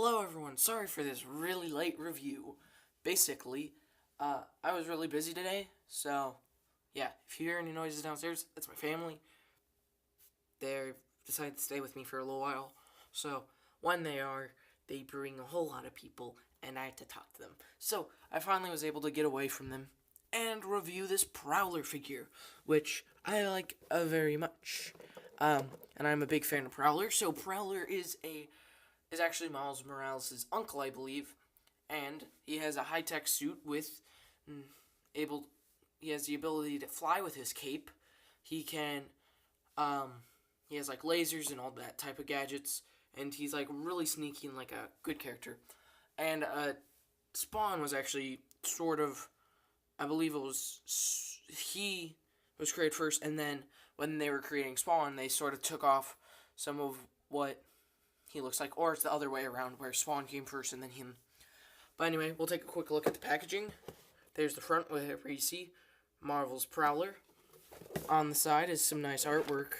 Hello everyone, sorry for this really late review. Basically, I was really busy today, so yeah, if you hear any noises downstairs, that's my family. They decided to stay with me for a little while, so when they bring a whole lot of people, and I had to talk to them. So, I finally was able to get away from them and review this Prowler figure, which I like very much. And I'm a big fan of Prowler, so Prowler is actually Miles Morales' uncle, I believe, and he has a high-tech suit with able. He has the ability to fly with his cape. He can, he has like lasers and all that type of gadgets, and he's like really sneaky and like a good character. And Spawn was actually sort of, I believe it was he was created first, and then when they were creating Spawn, they sort of took off some of what he looks like, or it's the other way around, where Spawn came first and then him. But anyway, we'll take a quick look at the packaging. There's the front where you see Marvel's Prowler. On the side is some nice artwork,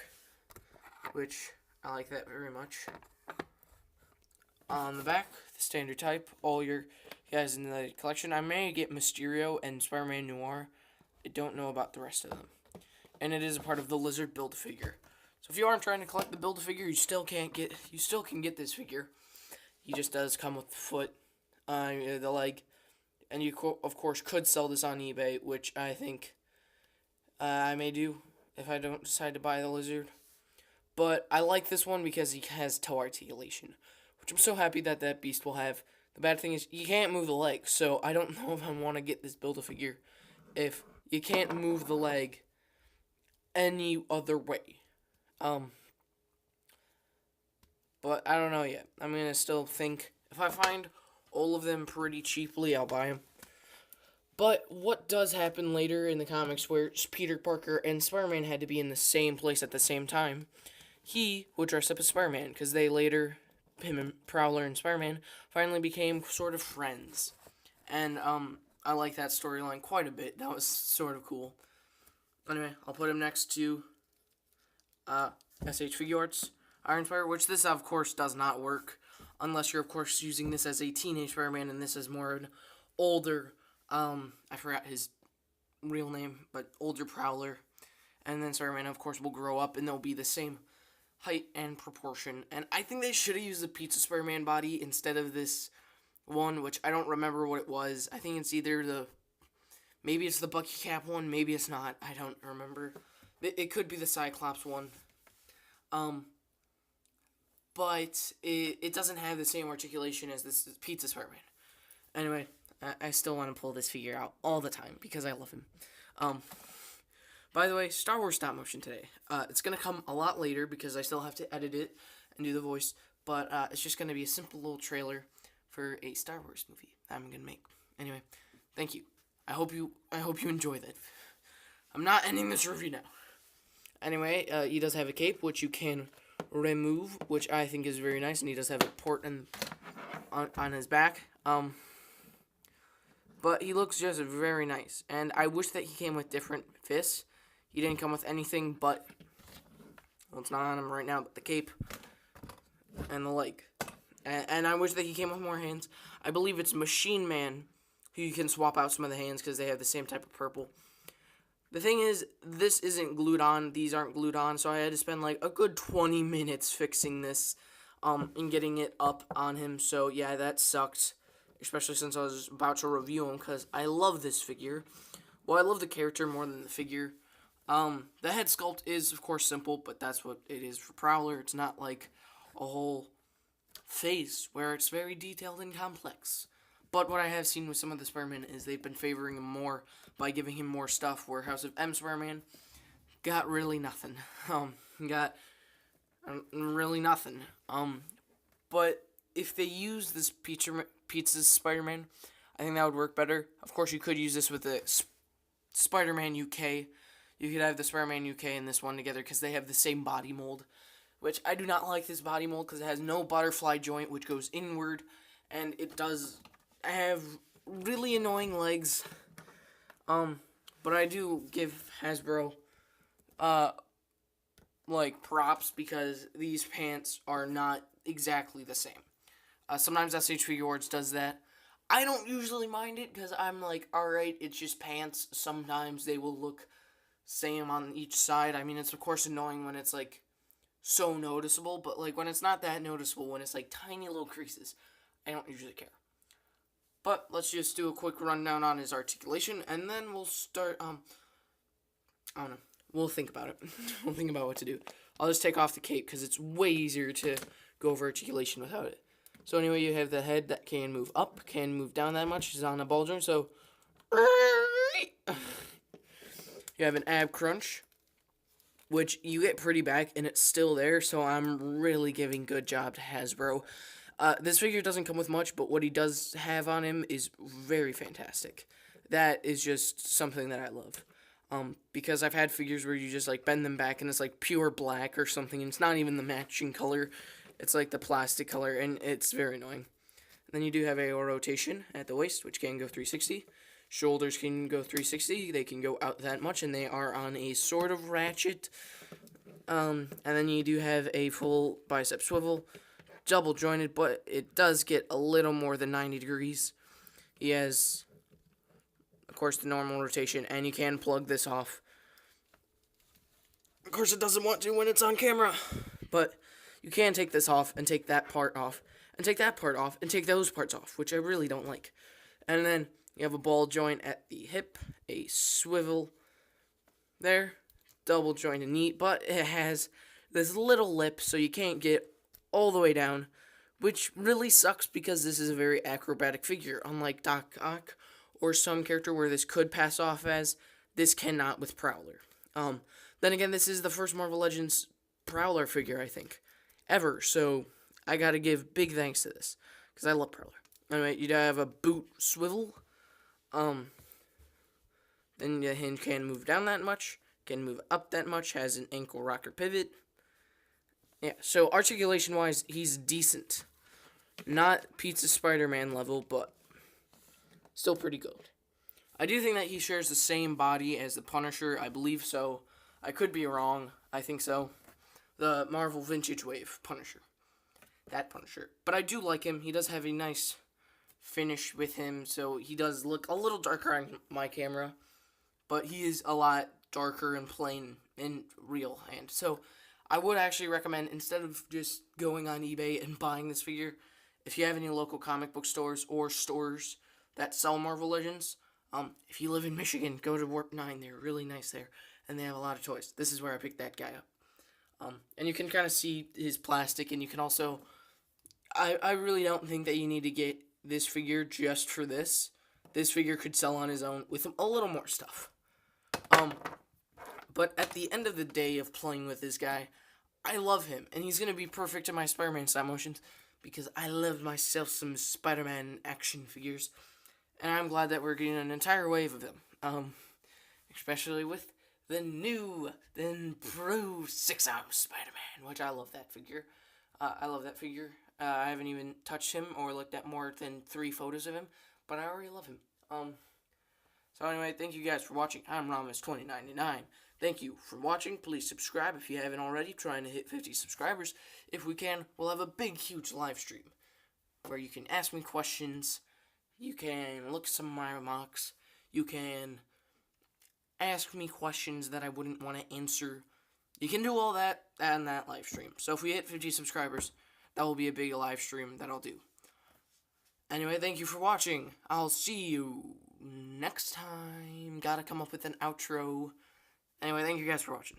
which I like that very much. On the back, the standard type, all your guys in the collection. I may get Mysterio and Spider-Man Noir. I don't know about the rest of them. And it is a part of the Lizard Build-A-Figure. So if you aren't trying to collect the Build-A-Figure, you still can get this figure. He just does come with the foot, the leg, and you of course could sell this on eBay, which I think I may do if I don't decide to buy the Lizard. But I like this one because he has toe articulation, which I'm so happy that that beast will have. The bad thing is you can't move the leg, so I don't know if I want to get this Build-A-Figure if you can't move the leg any other way. But I don't know yet. I'm gonna still think if I find all of them pretty cheaply, I'll buy them. But what does happen later in the comics where Peter Parker and Spider-Man had to be in the same place at the same time, he would dress up as Spider-Man, because they later, him and Prowler and Spider-Man, finally became sort of friends. And, I like that storyline quite a bit. That was sort of cool. Anyway, I'll put him next to, SH Figure Arts Iron Spider, which this, of course, does not work, unless you're, of course, using this as a teenage Spider-Man, and this is more an older, I forgot his real name, but older Prowler. And then Spider-Man, of course, will grow up, and they'll be the same height and proportion. And I think they should have used the Pizza Spider-Man body instead of this one, which I don't remember what it was. I think it's either maybe it's the Bucky Cap one, maybe it's not. I don't remember. It could be the Cyclops one. But it doesn't have the same articulation as this Pizza Spider-Man. Anyway, I still want to pull this figure out all the time because I love him. By the way, Star Wars stop motion today. It's going to come a lot later because I still have to edit it and do the voice. But it's just going to be a simple little trailer for a Star Wars movie I'm going to make. Anyway, thank you. I hope you enjoy that. I'm not ending this review now. Anyway, he does have a cape, which you can remove, which I think is very nice, and he does have a port on his back. But he looks just very nice, and I wish that he came with different fists. He didn't come with anything but, well, it's not on him right now, but the cape and the leg. And I wish that he came with more hands. I believe it's Machine Man who you can swap out some of the hands because they have the same type of purple. The thing is, this isn't glued on. These aren't glued on, so I had to spend like a good 20 minutes fixing this and getting it up on him. So yeah, that sucked, especially since I was about to review him because I love this figure. Well, I love the character more than the figure. The head sculpt is, of course, simple, but that's what it is for Prowler. It's not like a whole face where it's very detailed and complex. But what I have seen with some of the Spider-Man is they've been favoring him more by giving him more stuff, where House of M Spider-Man got really nothing. Got really nothing. But if they use this Pizza Spider-Man, I think that would work better. Of course, you could use this with the Spider-Man UK. You could have the Spider-Man UK and this one together because they have the same body mold, which I do not like this body mold because it has no butterfly joint, which goes inward, and it does have really annoying legs. But I do give Hasbro, like, props because these pants are not exactly the same. Sometimes SH Figure Awards does that. I don't usually mind it because I'm like, alright, it's just pants. Sometimes they will look same on each side. I mean, it's of course annoying when it's like so noticeable, but like when it's not that noticeable, when it's like tiny little creases, I don't usually care. But let's just do a quick rundown on his articulation, and then we'll start, I don't know, we'll think about it. We'll think about what to do. I'll just take off the cape, because it's way easier to go over articulation without it. So anyway, you have the head that can move up, can move down that much, it's on a ball joint, so you have an ab crunch, which you get pretty back, and it's still there, so I'm really giving good job to Hasbro. This figure doesn't come with much, but what he does have on him is very fantastic. That is just something that I love. Because I've had figures where you just, like, bend them back, and it's, like, pure black or something, and it's not even the matching color. It's, like, the plastic color, and it's very annoying. Then you do have a rotation at the waist, which can go 360. Shoulders can go 360. They can go out that much, and they are on a sort of ratchet. And then you do have a full bicep swivel, double jointed, but it does get a little more than 90 degrees. He has, of course, the normal rotation, and you can plug this off. Of course, it doesn't want to when it's on camera, but you can take this off and take that part off, and take that part off, and take those parts off, which I really don't like. And then you have a ball joint at the hip, a swivel there, double jointed knee, but it has this little lip, so you can't get all the way down, which really sucks because this is a very acrobatic figure, unlike Doc Ock or some character where this could pass off as, this cannot with Prowler. Then again, this is the first Marvel Legends Prowler figure, I think, ever, so I gotta give big thanks to this, because I love Prowler. Anyway, you have a boot swivel, then the hinge can move down that much, can move up that much, has an ankle rocker pivot. Yeah, so articulation-wise, he's decent. Not Pizza Spider-Man level, but still pretty good. I do think that he shares the same body as the Punisher. I believe so. I could be wrong. I think so. The Marvel Vintage Wave Punisher. That Punisher. But I do like him. He does have a nice finish with him, so he does look a little darker on my camera. But he is a lot darker and plain in real hand. So I would actually recommend, instead of just going on eBay and buying this figure, if you have any local comic book stores or stores that sell Marvel Legends, if you live in Michigan, go to Warp 9. They're really nice there, and they have a lot of toys. This is where I picked that guy up. And you can kind of see his plastic, and you can also, I really don't think that you need to get this figure just for this. This figure could sell on his own with a little more stuff. But at the end of the day of playing with this guy, I love him, and he's going to be perfect in my Spider-Man stop motions, because I love myself some Spider-Man action figures, and I'm glad that we're getting an entire wave of them, especially with the new, the improved 6-ounce Spider-Man, which I love that figure. I haven't even touched him or looked at more than 3 photos of him, but I already love him. So anyway, thank you guys for watching. I'm Ramos2099. Thank you for watching. Please subscribe if you haven't already. Trying to hit 50 subscribers. If we can, we'll have a big, huge live stream where you can ask me questions. You can look at some of my remarks. You can ask me questions that I wouldn't want to answer. You can do all that on that live stream. So if we hit 50 subscribers, that will be a big live stream that I'll do. Anyway, thank you for watching. I'll see you next time. Gotta come up with an outro. Anyway, thank you guys for watching.